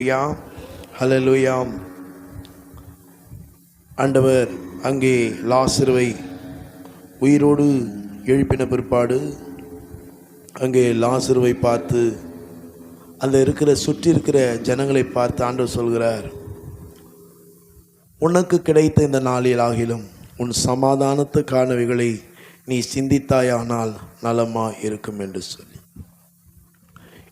ஹல்லேலூயா. ஆண்டவர் அங்கே லாசருவை உயிரோடு எழுப்பின பிற்பாடு அங்கே லாசருவை பார்த்து அந்த சுற்றி இருக்கிற ஜனங்களை பார்த்து ஆண்டவர் சொல்கிறார், உனக்கு கிடைத்த இந்த நாளில் ஆகிலும் உன் சமாதானத்துக்கானவைகளை நீ சிந்தித்தாயானால் நலமா இருக்கும் என்று சொல்லி,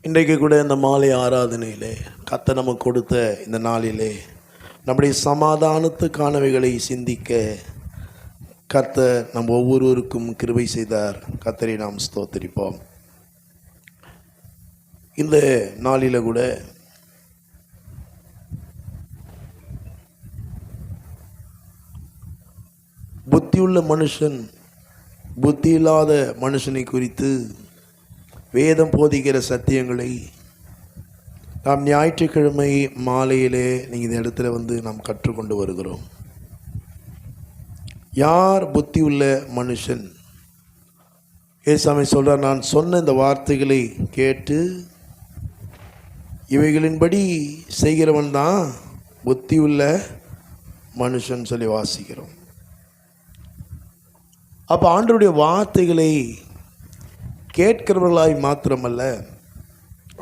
இன்றைக்கு கூட இந்த மாலை ஆராதனையிலே கர்த்தர் நமக்கு கொடுத்த இந்த நாளிலே நம்முடைய சமாதானத்துக்கானவைகளை சிந்திக்க கர்த்தர் நம் ஒவ்வொருவருக்கும் கிருபை செய்தார். கர்த்தரை நாம் ஸ்தோத்திரிப்போம். இந்த நாளில் கூட புத்தியுள்ள மனுஷன் புத்தி இல்லாத மனுஷனை குறித்து வேதம் போதிக்கிற சத்தியங்களை நாம் ஞாயிற்றுக்கிழமை மாலையிலே நீங்கள் இந்த இடத்துல நாம் கற்றுக்கொண்டு வருகிறோம். யார் புத்தி உள்ள மனுஷன்? ஏசாமி சொல்கிறார், நான் சொன்ன இந்த வார்த்தைகளை கேட்டு இவைகளின்படி செய்கிறவன் தான் புத்தி உள்ள மனுஷன் சொல்லி வாசிக்கிறோம். அப்போ ஆண்டவருடைய வார்த்தைகளை கேட்கிறவர்களாய் மாத்திரமல்ல,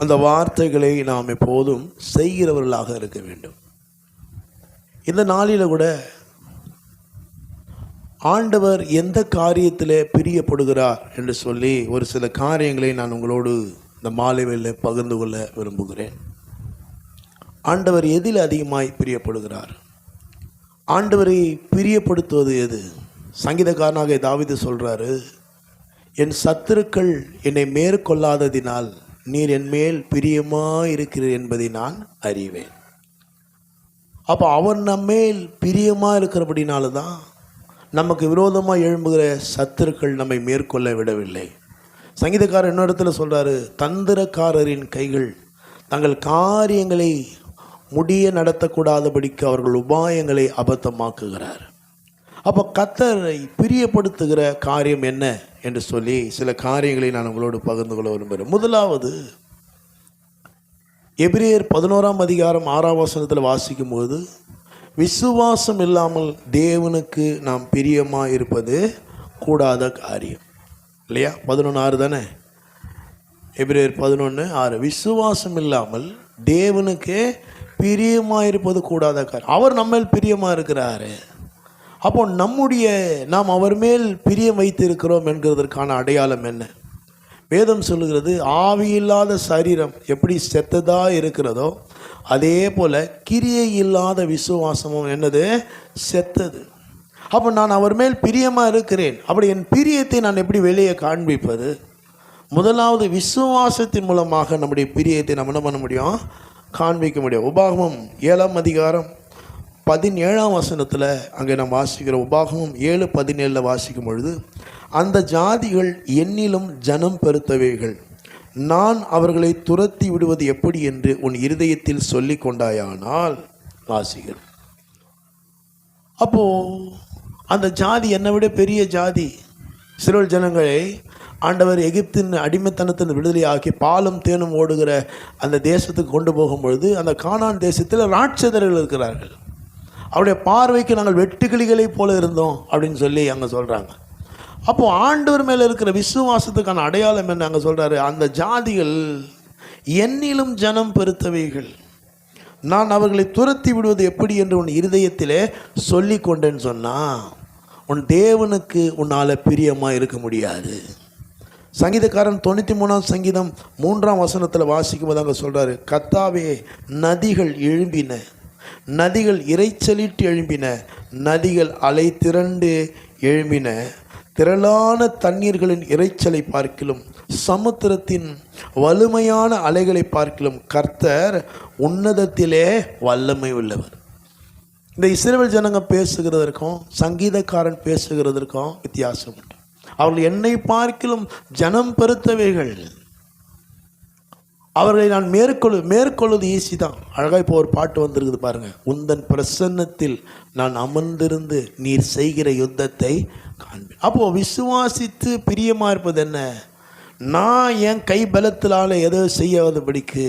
அந்த வார்த்தைகளை நாம் எப்போதும் செய்கிறவர்களாக இருக்க வேண்டும். இந்த நாளில் கூட ஆண்டவர் எந்த காரியத்தில் பிரியப்படுகிறார் என்று சொல்லி ஒரு சில காரியங்களை நான் உங்களோடு இந்த மாலை வேளையில் பகிர்ந்து கொள்ள விரும்புகிறேன். ஆண்டவர் எதில் அதிகமாய் பிரியப்படுகிறார்? ஆண்டவரை பிரியப்படுத்துவது எது? சங்கீதக்காரனாக தாவீது சொல்கிறாரு, என் சத்துருக்கள் என்னை மேற்கொள்ளாததினால் நீர் என் மேல் பிரியமாக இருக்கிறீர் என்பதை நான் அறிவேன். அப்போ அவர் நம்மேல் பிரியமாக இருக்கிறபடினால தான் நமக்கு விரோதமாக எழும்புகிற சத்துருக்கள் நம்மை மேற்கொள்ள விடவில்லை. சங்கீதக்காரர் இன்னொரு இடத்துல சொல்கிறாரு, தந்திரக்காரரின் கைகள் தங்கள் காரியங்களை முடிய நடத்தக்கூடாதபடிக்கு அவர்கள் உபாயங்களை அபத்தமாக்குகிறார். அப்போ கர்த்தரை பிரியப்படுத்துகிற காரியம் என்ன என்று சொல்லி சில காரியங்களை நான் உங்களோடு பகிர்ந்து கொள்ள விரும்புகிறேன். முதலாவது, எபிரேயர் 11ஆம் அதிகாரம் 6ஆம் வசனத்தில் வாசிக்கும் போது, விசுவாசம் இல்லாமல் தேவனுக்கு நாம் பிரியமாக இருப்பது கூடாத காரியம் இல்லையா? 11:6 தானே? எபிரேயர் 11:6, விசுவாசம் இல்லாமல் தேவனுக்கு பிரியமாக இருப்பது கூடாத காரியம். அவர் நம்ம பிரியமாக இருக்கிறாரு. அப்போ நாம் அவர் மேல் பிரியம் வைத்திருக்கிறோம் என்கிறதற்கான அடையாளம் என்ன? வேதம் சொல்லுகிறது, ஆவியில்லாத சரீரம் எப்படி செத்ததாக இருக்கிறதோ அதே போல் கிரியை இல்லாத விசுவாசமும் என்னது? செத்தது. அப்போ நான் அவர் மேல் பிரியமாக இருக்கிறேன். அப்படி என் பிரியத்தை நான் எப்படி வெளியே காண்பிப்பது? முதலாவது விசுவாசத்தின் மூலமாக நம்முடைய பிரியத்தை நம்ம என்ன பண்ண முடியும்? காண்பிக்க முடியும். உபாகமம் 7ஆம் அதிகாரம் 17ஆம் வசனத்தில் அங்கே நாம் வாசிக்கிறோம். உபாகமம் 7:17 வாசிக்கும் பொழுது, அந்த ஜாதிகள் என்னிலும் ஜனம் பெருத்தவைகள், நான் அவர்களை துரத்தி விடுவது எப்படி என்று உன் இருதயத்தில் சொல்லி கொண்டாயானால் வாசிகள். அப்போது அந்த ஜாதி என்னை விட பெரிய ஜாதி. இஸ்ரவேல் ஜனங்களை ஆண்டவர் எகிப்தின் அடிமைத்தனத்தின் விடுதலையாக்கி பாலும் தேனும் ஓடுகிற அந்த தேசத்துக்கு கொண்டு போகும்பொழுது, அந்த கானான் தேசத்தில் ராட்சதர்கள் இருக்கிறார்கள். அவருடைய பார்வைக்கு நாங்கள் வெட்டுக்கிளிகளை போல இருந்தோம் அப்படின்னு சொல்லி அங்கே சொல்கிறாங்க. அப்போது ஆண்டவர் மேலே இருக்கிற விசுவாசத்துக்கான அடையாளம் என்ன? அங்கே சொல்கிறாரு, அந்த ஜாதிகள் என்னிலும் ஜனம் பெருத்தவைகள், நான் அவர்களை துரத்தி விடுவது எப்படி என்று உன் இருதயத்திலே சொல்லி கொண்டேன்னு சொன்னால், உன் தேவனுக்கு உன்னால் பிரியமாக இருக்க முடியாது. சங்கீதக்காரன் 93ஆம் சங்கீதம் 3ஆம் வசனத்தில் வாசிக்கும் போது அங்கே சொல்கிறாரு, கர்த்தாவே நதிகள் எழும்பின, நதிகள் இறைச்சலிட்டு எழும்பின, நதிகள் அலை திரண்டு எழும்பின, திரளான தண்ணீர்களின் இறைச்சலை பார்க்கிலும் சமுத்திரத்தின் வலிமையான அலைகளை பார்க்கிலும் கர்த்தர் உன்னதத்திலே வல்லமை உள்ளவர். இந்த இஸ்ரவேல் ஜனங்க பேசுகிறதற்கும் சங்கீதக்காரன் பேசுகிறதற்கும் வித்தியாசம் உண்டு. அவர்கள் என்னை பார்க்கிலும் ஜனம் பெருத்தவைகள், அவர்களை நான் மேற்கொள்வது ஈஸி தான். அழகாக இப்போ ஒரு பாட்டு வந்திருக்குது பாருங்கள், உந்தன் பிரசன்னத்தில் நான் அமர்ந்திருந்து நீர் செய்கிற யுத்தத்தை காண்பேன். அப்போது விசுவாசித்து பிரியமாக இருப்பது என்ன? நான் என் கை பலத்தினால எதோ செய்யாதபடிக்கு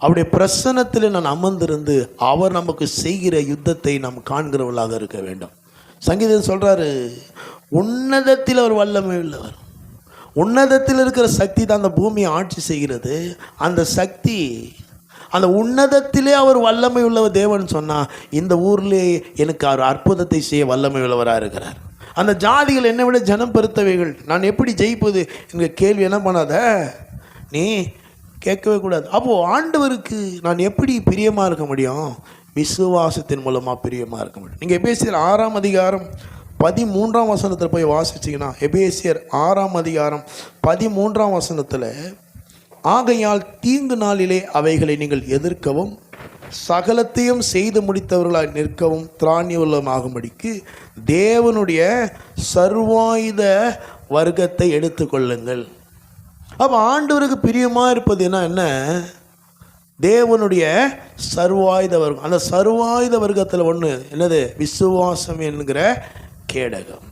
அவருடைய பிரசன்னத்தில் நான் அமர்ந்திருந்து அவர் நமக்கு செய்கிற யுத்தத்தை நாம் காண்கிறவர்களாக இருக்க வேண்டும். சங்கீதம் சொல்றாரு, உன்னதத்தில் அவர் வல்லமை உள்ளவர். உன்னதத்தில் இருக்கிற சக்தி தான் அந்த பூமியை ஆட்சி செய்கிறது. அந்த சக்தி, அந்த உன்னதத்திலே அவர் வல்லமை உள்ளவர் தேவன் சொன்னால், இந்த ஊர்லே எனக்கு அவர் அற்புதத்தை செய்ய வல்லமை உள்ளவராக இருக்கிறார். அந்த ஜாதிகள் என்னை விட ஜனம் பெருத்தவைகள், நான் எப்படி ஜெயிப்பது என்கிற கேள்வி என்ன பண்ணாத, நீ கேட்கவே கூடாது. அப்போது ஆண்டவருக்கு நான் எப்படி பிரியமாக இருக்க முடியும்? விசுவாசத்தின் மூலமாக பிரியமாக இருக்க முடியும். நீங்கள் எபேசியர் 6ஆம் அதிகாரம் 13ஆம் வசனத்தில் போய் வாசிச்சிங்கன்னா, எபேசியர் 6ஆம் அதிகாரம் 13ஆம் வசனத்தில், ஆகையால் தீங்கு நாளிலே அவைகளை நீங்கள் எதிர்க்கவும் சகலத்தையும் செய்து முடித்தவர்களாய் நிற்கவும் திராணியுள்ளமாகும்படிக்கு தேவனுடைய சர்வாயுத வர்க்கத்தை எடுத்துக்கொள்ளுங்கள். அப்போ ஆண்டவருக்கு பிரியமாக இருப்பது என்ன? தேவனுடைய சர்வாயுத வர்க்கம். அந்த சர்வாயுத வர்க்கத்தில் ஒன்று என்னது? விசுவாசம் என்கிற கேடகம்.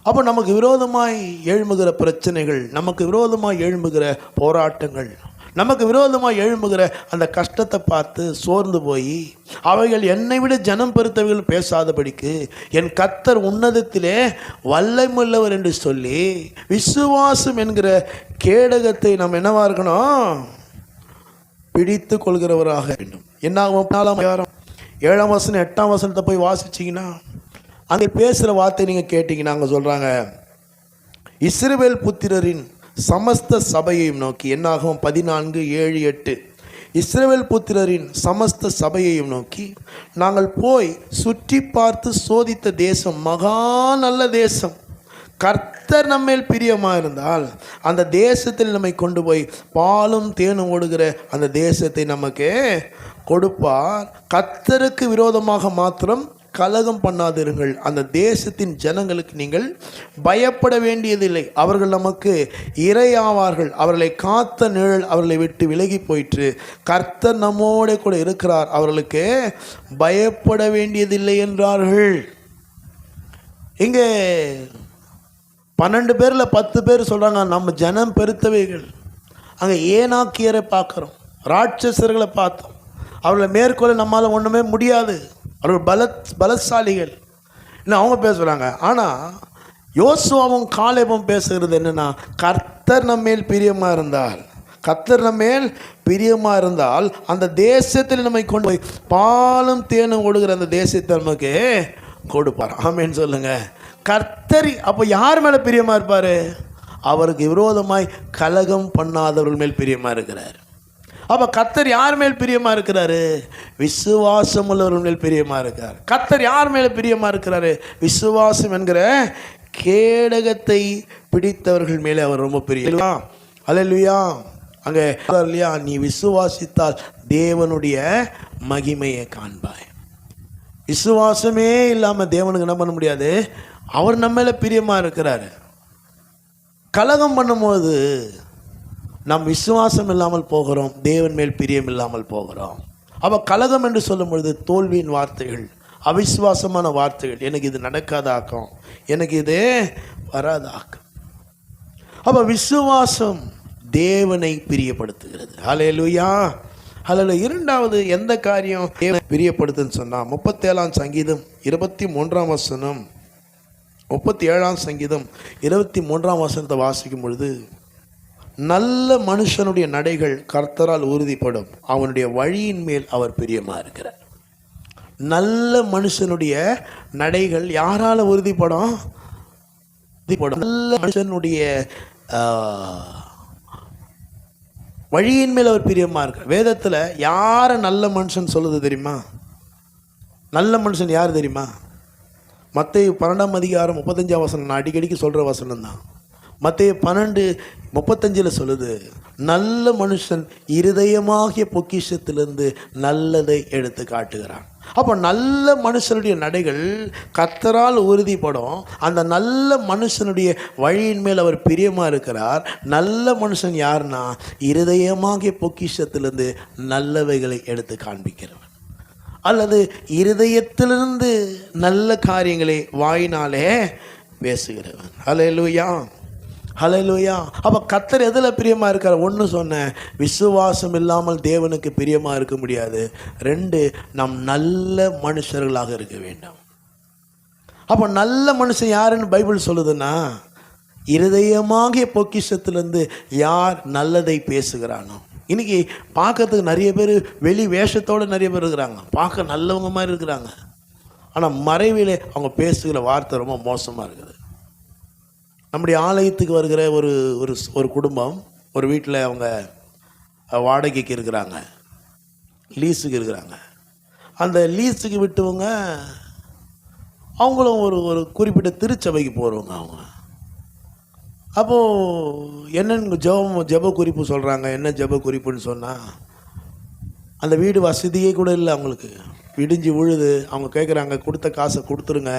அப்போ நமக்கு விரோதமாய் எழும்புகிற பிரச்சனைகள், நமக்கு விரோதமாய் எழும்புகிற போராட்டங்கள், நமக்கு விரோதமாக எழும்புகிற அந்த கஷ்டத்தை பார்த்து சோர்ந்து போய் அவைகள் என்னை விட ஜனம் பெருத்தவைகள் பேசாதபடிக்கு என் கர்த்தர் உன்னதத்திலே வல்லமையுள்ளவர் என்று சொல்லி விசுவாசம் என்கிற கேடகத்தை நாம் என்னவா இருக்கணும்? பிடித்து கொள்கிறவராக வேண்டும். என்னாகும்? 7ஆம் வசனம் 8ஆம் வசனத்தை போய் வாசிச்சிங்கன்னா, அங்கே பேசுகிற வார்த்தை நீங்கள் கேட்டீங்கன்னா அங்கே சொல்கிறாங்க, இஸ்ரவேல் புத்திரரின் சமஸ்த சபையையும் நோக்கி, என்னாகும் 14:7-8, இஸ்ரவேல் புத்திரரின் சமஸ்த சபையையும் நோக்கி, நாங்கள் போய் சுற்றி பார்த்து சோதித்த தேசம் மகா நல்ல தேசம். கர்த்தர் நம்மேல் பிரியமாக இருந்தால் அந்த தேசத்தில் நம்மை கொண்டு போய் பாலும் தேனும் ஓடுகிற அந்த தேசத்தை நமக்கு கொடுப்பார். கர்த்தருக்கு விரோதமாக மாத்திரம் கலகம் பண்ணாதிருங்கள். அந்த தேசத்தின் ஜனங்களுக்கு நீங்கள் பயப்பட வேண்டியதில்லை. அவர்கள் நமக்கு இரையாவார்கள். அவர்களை காத்த நிழல் அவர்களை விட்டு விலகி போயிற்று. கர்த்தர் நம்மோட கூட இருக்கிறார், அவர்களுக்கு பயப்பட வேண்டியதில்லை என்றார்கள். இங்கே 12 பேரில் 10 பேர் சொல்கிறாங்க, நம்ம ஜனம் பெருத்தவைகள். அங்கே ஏனாக்கியரை பார்க்குறோம், ராட்சசர்களை பார்த்தோம். அவர்களை மேற்கொள்ள நம்மளால் ஒன்றுமே முடியாது, அவர்கள் பலசாலிகள் இன்னும் அவங்க பேசுகிறாங்க. ஆனால் யோசுவாவும் காலேபும் பேசுகிறது என்னென்னா, கர்த்தர் நம்மேல் பிரியமாக இருந்தால், கர்த்தர் நம்மேல் பிரியமாக இருந்தால் அந்த தேசத்தில் நம்மை கொண்டு போய் பாலும் தேனும் ஓடுகிற அந்த தேசத்தை நமக்கு கொடுப்பார். ஆமேன்னு சொல்லுங்கள். கர்த்தர் அப்போ யார் மேலே பிரியமாக இருப்பார்? அவருக்கு விரோதமாய் கலகம் பண்ணாதவர்கள் மேல் பிரியமாக இருக்கிறார். அப்போ கர்த்தர் யார் மேல் பிரியமாக இருக்கிறாரு? விசுவாசம் உள்ளவர்கள் மேல் பிரியமாக இருக்கார். கர்த்தர் யார் மேலே பிரியமாக இருக்கிறாரு? விசுவாசம் என்கிற கேடகத்தை பிடித்தவர்கள் மேலே அவர் ரொம்ப பிரியமா. அல்லேலூயா. அங்கே இல்லையா, நீ விசுவாசித்தால் தேவனுடைய மகிமையை காண்பாய். விசுவாசமே இல்லாமல் தேவனுக்கு என்ன பண்ண முடியாது? அவர் நம்ம மேலே பிரியமாக இருக்கிறாரு. கலகம் பண்ணும்போது நாம் விசுவாசம் இல்லாமல் போகிறோம், தேவன் மேல் பிரியம் இல்லாமல் போகிறோம். அப்போ கலகம் என்று சொல்லும் பொழுது தோல்வியின் வார்த்தைகள், அவிசுவாசமான வார்த்தைகள், எனக்கு இது நடக்காதாக்கும், எனக்கு இது வராதாக்கும். அப்போ விசுவாசம் தேவனை பிரியப்படுத்துகிறது. ஹல்லேலூயா, ஹல்லேலூயா. இரண்டாவது எந்த காரியம் தேவனை பிரியப்படுத்துன்னு சொன்னால், 37ஆம் சங்கீதம் 23ஆம் வசனம், 37ஆம் சங்கீதம் 23ஆம் வசனத்தை வாசிக்கும் பொழுது, நல்ல மனுஷனுடைய நடைகள் கர்த்தரால் உறுதிப்படும், அவனுடைய வழியின் மேல் அவர் பிரியமாக இருக்கிறார். நல்ல மனுஷனுடைய நடைகள் யாரால் உறுதிப்படும்? நல்ல மனுஷனுடைய வழியின் மேல் அவர் பிரியமாக இருக்கிறார். வேதத்தில் யாரை நல்ல மனுஷன் சொல்லுது தெரியுமா? நல்ல மனுஷன் யார் தெரியுமா? மத்தேயு 12ஆம் அதிகாரம் 35ஆம் வசனம், நான் அடிக்கடிக்கு சொல்கிற வசனம் தான். மத்தேயு 12:35 சொல்லுது, நல்ல மனுஷன் இருதயமாகிய பொக்கிஷத்திலிருந்து நல்லதை எடுத்து காட்டுகிறான். அப்போ நல்ல மனுஷனுடைய நடைகள் கர்த்தரால் உறுதிப்படும். அந்த நல்ல மனுஷனுடைய வழியின் மேல் அவர் பிரியமாக இருக்கிறார். நல்ல மனுஷன் யாருன்னா, இருதயமாகிய பொக்கிஷத்திலிருந்து நல்லவைகளை எடுத்து காண்பிக்கிறவன், அல்லது இருதயத்திலிருந்து நல்ல காரியங்களை வாயினாலே பேசுகிறவன். ஹல்லேலூயா. ஹல்லேலூயா. அப்போ கர்த்தர் எதில் பிரியமாக இருக்கார்? ஒன்று சொன்னேன், விசுவாசம் இல்லாமல் தேவனுக்கு பிரியமாக இருக்க முடியாது. 2, நாம் நல்ல மனுஷர்களாக இருக்க வேண்டும். அப்போ நல்ல மனுஷன் யாருன்னு பைபிள் சொல்லுதுன்னா, இருதயமாகிய பொக்கிஷத்திலிருந்து யார் நல்லதை பேசுகிறானோ. இன்னைக்கு பார்க்கறதுக்கு நிறைய பேர் வெளி வேஷத்தோடு நிறைய பேர் இருக்கிறாங்க, பார்க்க நல்லவங்க மாதிரி இருக்கிறாங்க. ஆனால் மறைவிலே அவங்க பேசுகிற வார்த்தை ரொம்ப மோசமாக இருக்குது. நம்முடைய ஆலயத்துக்கு வருகிற ஒரு ஒரு ஒரு குடும்பம் ஒரு வீட்டில் அவங்க வாடகைக்கு இருக்கிறாங்க, லீஸுக்கு இருக்கிறாங்க. அந்த லீஸுக்கு விட்டவங்க அவங்களும் ஒரு ஒரு குறிப்பிட்ட திருச்சபைக்கு போகிறவங்க. அவங்க அப்போது என்னென்னு ஜெப குறிப்பு சொல்கிறாங்க. என்ன ஜெப குறிப்புன்னு சொன்னால், அந்த வீடு வசதியே கூட இல்லை அவங்களுக்கு, இடிஞ்சு விழுது. அவங்க கேட்குறாங்க, கொடுத்த காசை கொடுத்துருங்க,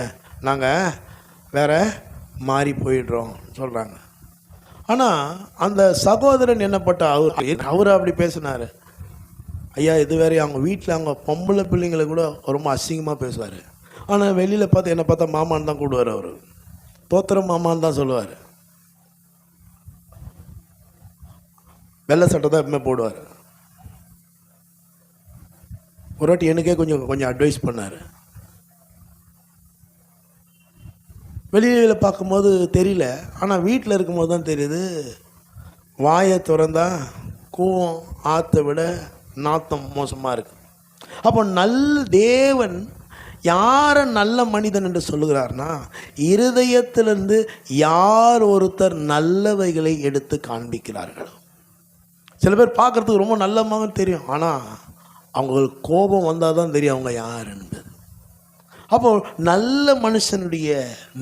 நாங்கள் வேறு மாறி போயிடுறோம் சொல்கிறாங்க. ஆனால் அந்த சகோதரன் என்னப்பட்ட அவர் அப்படி பேசினார். ஐயா, இது வேறு, அவங்க வீட்டில் அவங்க பொம்பளை பிள்ளைங்களை கூட ரொம்ப அசிங்கமாக பேசுவார். ஆனால் வெளியில் பார்த்து என்னை பார்த்தா மாமான்னு தான் கூடுவார். அவர் தோத்திரம் மாமான்னு தான் சொல்லுவார். வெள்ளை சட்டை தான் எப்பவுமே போடுவார். ஒரு வாட்டி எனக்கே கொஞ்சம் அட்வைஸ் பண்ணார். வெளியில் பார்க்கும்போது தெரியல, ஆனால் வீட்டில் இருக்கும்போது தான் தெரியுது. வாயை திறந்தா கூவம் ஆற்றை விட நாத்தம் மோசமாக இருக்குது. அப்போ நல்ல தேவன் யாரை நல்ல மனிதன் என்று சொல்லுகிறார்னா, இருதயத்திலிருந்து யார் ஒருத்தர் நல்லவைகளை எடுத்து காண்பிக்கிறார்களோ. சில பேர் பார்க்குறதுக்கு ரொம்ப நல்லமாக தெரியும், ஆனால் அவங்களுக்கு கோபம் வந்தால் தான் தெரியும் அவங்க யாருன்னு. அப்போ நல்ல மனுஷனுடைய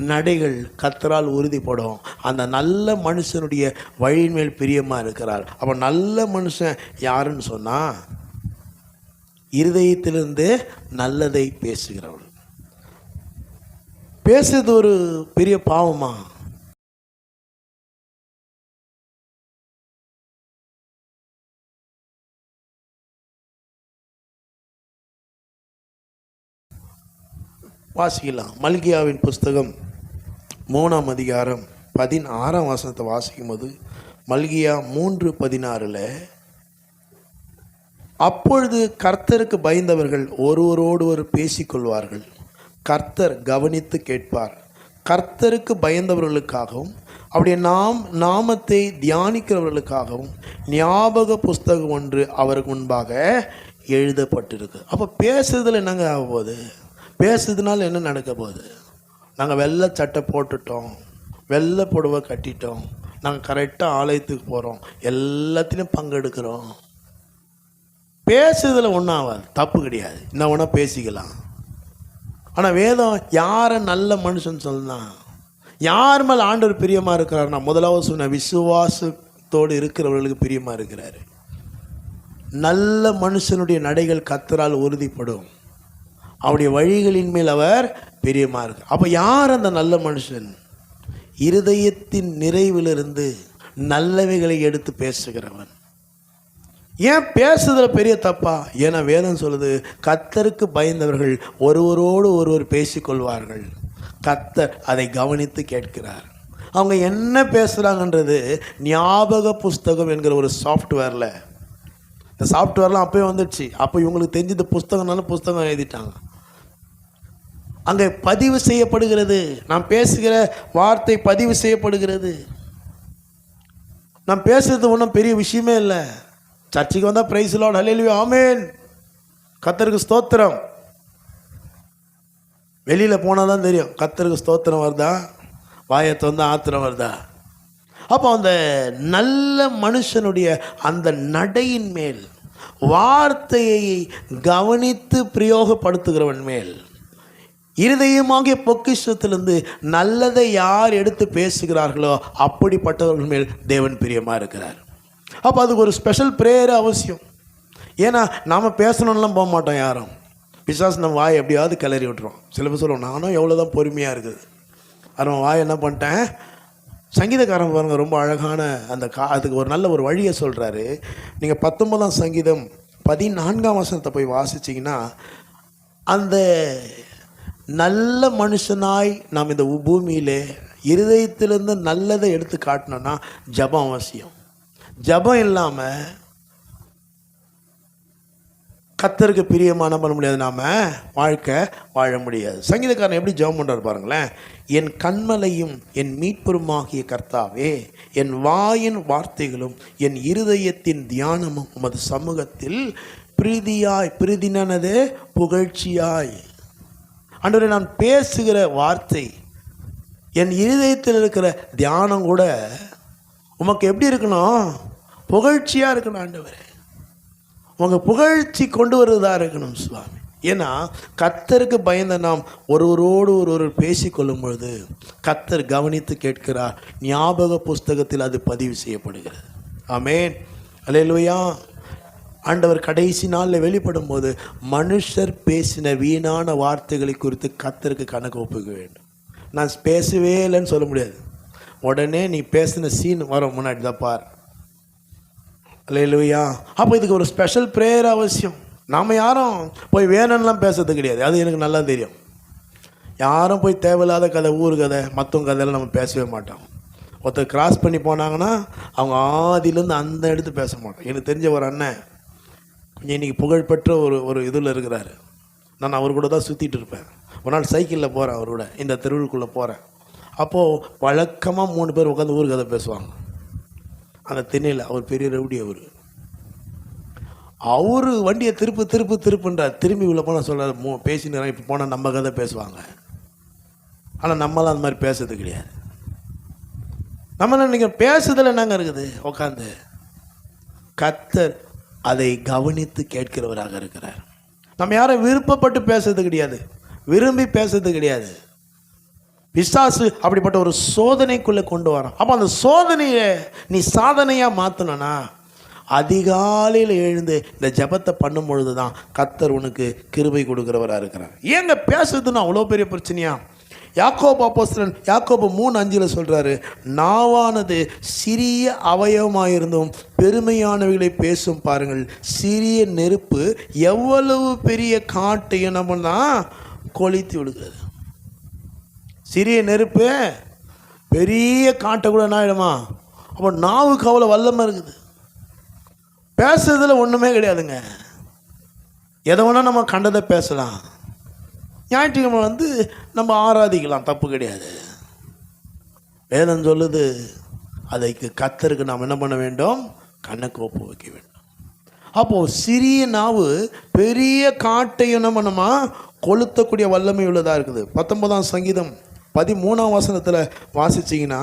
நடைகள் கர்த்தரால் உறுதிப்படும். அந்த நல்ல மனுஷனுடைய வழியின் மேல் பிரியமாக இருக்கிறார். அப்போ நல்ல மனுஷன் யாருன்னு சொன்னால், இருதயத்திலிருந்து நல்லதை பேசுகிறவள். பேசுறது ஒரு பெரிய பாவமா? வாசிக்கலாம். மல்கியாவின் புஸ்தகம் 3ஆம் அதிகாரம் 16ஆம் வசனத்தை வாசிக்கும் போது, மல்கியா 3:16, அப்பொழுது கர்த்தருக்கு பயந்தவர்கள் ஒருவரோடு ஒரு பேசிக்கொள்வார்கள், கர்த்தர் கவனித்து கேட்பார். கர்த்தருக்கு பயந்தவர்களுக்காகவும் அவருடைய நாமத்தை தியானிக்கிறவர்களுக்காகவும் ஞாபக புஸ்தகம் ஒன்று அவருக்கு முன்பாக எழுதப்பட்டிருக்கு. அப்போ பேசுறதுல என்னங்க ஆக போகுது? பேசுறதுனால என்ன நடக்க போகுது? நாங்கள் வெள்ளை சட்டை போட்டுட்டோம், வெள்ளை புடவை கட்டிட்டோம், நாங்கள் கரெக்டாக ஆலயத்துக்கு போகிறோம், எல்லாத்திலையும் பங்கெடுக்கிறோம். பேசுறதுல ஒன்றும் ஆகாது, தப்பு கிடையாது, என்ன ஒன்றா பேசிக்கலாம். ஆனால் வேதம் யாரை நல்ல மனுஷன் சொல்லலாம், யார் மேலே ஆண்டவர் பிரியமாக இருக்கிறாருன்னா, முதலாவது சொன்ன விசுவாசத்தோடு இருக்கிறவர்களுக்கு பிரியமாக இருக்கிறாரு. நல்ல மனுஷனுடைய நடைகள் கர்த்தரால் உறுதிப்படும், அவருடைய வழிகளின் மேல் அவர் பிரியமாக இருக்கு. அப்போ யார் அந்த நல்ல மனுஷன்? இருதயத்தின் நிறைவிலிருந்து நல்லவைகளை எடுத்து பேசுகிறவன். ஏன் பேசுறதுல பெரிய தப்பா? ஏன்னா வேதம் சொல்லுது, கர்த்தருக்கு பயந்தவர்கள் ஒருவரோடு ஒருவர் பேசிக்கொள்வார்கள், கர்த்தர் அதை கவனித்து கேட்கிறார். அவங்க என்ன பேசுகிறாங்கன்றது ஞாபக புஸ்தகம் என்கிற ஒரு சாஃப்ட்வேரில், இந்த சாஃப்ட்வேர்லாம் அப்போயே வந்துடுச்சு. அப்போ இவங்களுக்கு தெரிஞ்சது புஸ்தகம்னாலும் புஸ்தகம் எழுதிட்டாங்க. அங்கே பதிவு செய்யப்படுகிறது, நாம் பேசுகிற வார்த்தை பதிவு செய்யப்படுகிறது. நாம் பேசுறது ஒன்றும் பெரிய விஷயமே இல்லை. சர்ச்சுக்கு வந்தால் பிரைஸ் லார்ட், ஹல்லேலூயா, ஆமென், கர்த்தருக்கு ஸ்தோத்திரம். வெளியில் போனால் தான் தெரியும் கர்த்தருக்கு ஸ்தோத்திரம் வருதா, வாயத்தை வந்து ஆத்திரம் வருதா. அப்போ அந்த நல்ல மனுஷனுடைய அந்த நடையின் மேல், வார்த்தையை கவனித்து பிரயோகப்படுத்துகிறவன் மேல், இருதயமாகிய பொக்கிஷத்திலிருந்து நல்லதை யார் எடுத்து பேசுகிறார்களோ அப்படிப்பட்டவர்கள் மேல் தேவன் பிரியமாக இருக்கிறார். அப்போ அதுக்கு ஒரு ஸ்பெஷல் ப்ரேயர் அவசியம். ஏன்னா நாம் பேசணும்லாம் போக மாட்டோம் யாரும். பிசாசு நம்ம வாயை எப்படியாவது கிளறி விட்டுரும். சில பேர் சொல்லுவோம், நானும் எவ்வளோ தான் பொறுமையாக இருக்குது, அவன் வாய் என்ன பண்ணிட்டேன். சங்கீதக்காரன் பாருங்க, ரொம்ப அழகான அந்த அதுக்கு ஒரு நல்ல ஒரு வழியை சொல்கிறாரு. நீங்கள் 19ஆம் சங்கீதம் 14ஆம் வசனத்தை போய் வாசிச்சிங்கன்னா, அந்த நல்ல மனுஷனாய் நாம் இந்த பூமியிலே இருதயத்திலிருந்து நல்லதை எடுத்து காட்டணும்னா ஜபம் அவசியம். ஜபம் இல்லாமல் கர்த்தருக்கு பிரியமான பண்ண முடியாது, நாம் வாழ்க்கை வாழ முடியாது. சங்கீதக்காரன் எப்படி ஜெபம் பண்ணுறாரு பாருங்களேன். என் கண்மலையும் என் மீட்பருமாகிய கர்த்தாவே, என் வாயின் வார்த்தைகளும் என் இருதயத்தின் தியானமும் உமது சமூகத்தில் பிரீதியாய், பிரீதினானது புகழ்ச்சியாய். ஆண்டவரே, நான் பேசுகிற வார்த்தை, என் இருதயத்தில் இருக்கிற தியானம் கூட உமக்கு எப்படி இருக்கணும்? புகழ்ச்சியாக இருக்கணும் ஆண்டவரே. உங்கள் புகழ்ச்சி கொண்டு வருவதாக இருக்கணும் சுவாமி. ஏன்னா கர்த்தருக்கு பயந்த நாம் ஒருவரோடு ஒருவர் பேசிக்கொள்ளும் பொழுது கர்த்தர் கவனித்து கேட்கிறார். ஞாபக புஸ்தகத்தில் அது பதிவு செய்யப்படுகிறது. ஆமென், அல்லேலூயா. ஆண்டவர் கடைசி நாளில் வெளிப்படும் போது மனுஷர் பேசின வீணான வார்த்தைகளை குறித்து கர்த்தருக்கு கணக்கு ஒப்புக்க வேண்டும். நான் பேசவே இல்லைன்னு சொல்ல முடியாது. உடனே நீ பேசின சீன் வர முன்னாடி தான் பார். அல்லேலூயா. அப்போ இதுக்கு ஒரு ஸ்பெஷல் ப்ரேயர் அவசியம். நாம் யாரும் போய் வேணும்லாம் பேசுறது கிடையாது, அது எனக்கு நல்லா தெரியும். யாரும் போய் தேவையில்லாத கதை, ஊர் கதை, மற்றவங்க கதையெல்லாம் நம்ம பேசவே மாட்டோம். ஒருத்தர் கிராஸ் பண்ணி போனாங்கன்னா அவங்க ஆதியிலேருந்து அந்த எடுத்து பேச மாட்டோம். எனக்கு தெரிஞ்ச ஒரு அண்ணன் கொஞ்சம் இன்றைக்கி புகழ்பெற்ற ஒரு இதில் இருக்கிறாரு. நான் அவர் கூட தான் சுற்றிட்டு இருப்பேன். ஒரு நாள் சைக்கிளில் போகிறேன், அவர் கூட இந்த தெருவுக்குள்ளே போகிறேன். அப்போது வழக்கமாக 3 பேர் உட்காந்து ஊர் கதை பேசுவாங்க. அந்த திண்ணையில் அவர் பெரிய ரவுடி. அவர் வண்டியை திருப்புன்றார். திரும்பி உள்ள போனால் சொல்கிறார், பேசினேன் இப்போ போனால் நம்ம கதை பேசுவாங்க. ஆனால் நம்மளாம் அந்த மாதிரி பேசுறது கிடையாது. நம்மளாம் நீங்கள் பேசுறதுல என்னங்க இருக்குது? உட்காந்து கர்த்தர் அதை கவனித்து கேட்கிறவராக இருக்கிறார். நம்ம யாரும் விருப்பப்பட்டு பேசுறது கிடையாது, விரும்பி பேசுறது கிடையாது. பிசாசு அப்படிப்பட்ட ஒரு சோதனைக்குள்ளே கொண்டு வரோம். அப்போ அந்த சோதனையை நீ சாதனையாக மாற்றணும்னா அதிகாலையில் எழுந்து இந்த ஜபத்தை பண்ணும் பொழுது தான் கர்த்தர் உனக்கு கிருபை கொடுக்குறவராக இருக்கிறார். ஏங்க பேசுறதுன்னா அவ்வளோ பெரிய பிரச்சனையா? யாக்கோபு அப்போஸ்தலன் யாக்கோபு 3:5 சொல்கிறாரு, நாவானது சிறிய அவயவமாயிருந்தும் பெருமையானவைகளை பேசும் பாருங்கள். சிறிய நெருப்பு எவ்வளவு பெரிய காட்டை என்ன பண்ணால் கொளுத்தி விடுகிறது. சிறிய நெருப்பு பெரிய காட்டை கூட என்ன ஆகிடுமா? அப்போ நாவுக்கு அவ்வளோ வல்லமை இருக்குது. பேசுறதுல ஒன்றுமே கிடையாதுங்க. எதை வேணால் நம்ம கண்டதை பேசலாம். ஞாயிற்றுக்கிழமை நம்ம ஆராதிக்கலாம், தப்பு கிடையாது. வேதம் சொல்லுது, அதைக்கு கர்த்தருக்கு நாம் என்ன பண்ண வேண்டும்? கணக்கு ஒப்பு வைக்க வேண்டும். அப்போது சிறிய நாவு பெரிய காட்டை என்ன பண்ணுமா? கொளுத்தக்கூடிய வல்லமை உள்ளதாக இருக்குது. 19ஆம் சங்கீதம் 13ஆம் வசனத்தில் வாசிச்சிங்கன்னா,